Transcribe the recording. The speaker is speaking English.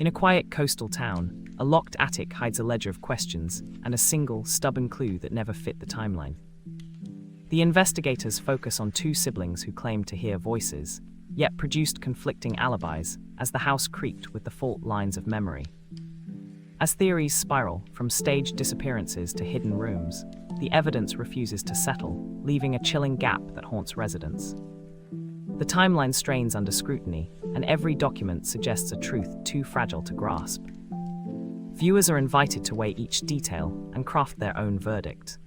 In a quiet coastal town, a locked attic hides a ledger of questions and a single, stubborn clue that never fit the timeline. The investigators focus on two siblings who claimed to hear voices, yet produced conflicting alibis as the house creaked with the fault lines of memory. As theories spiral from staged disappearances to hidden rooms, the evidence refuses to settle, leaving a chilling gap that haunts residents. The timeline strains under scrutiny, and every document suggests a truth too fragile to grasp. Viewers are invited to weigh each detail and craft their own verdict.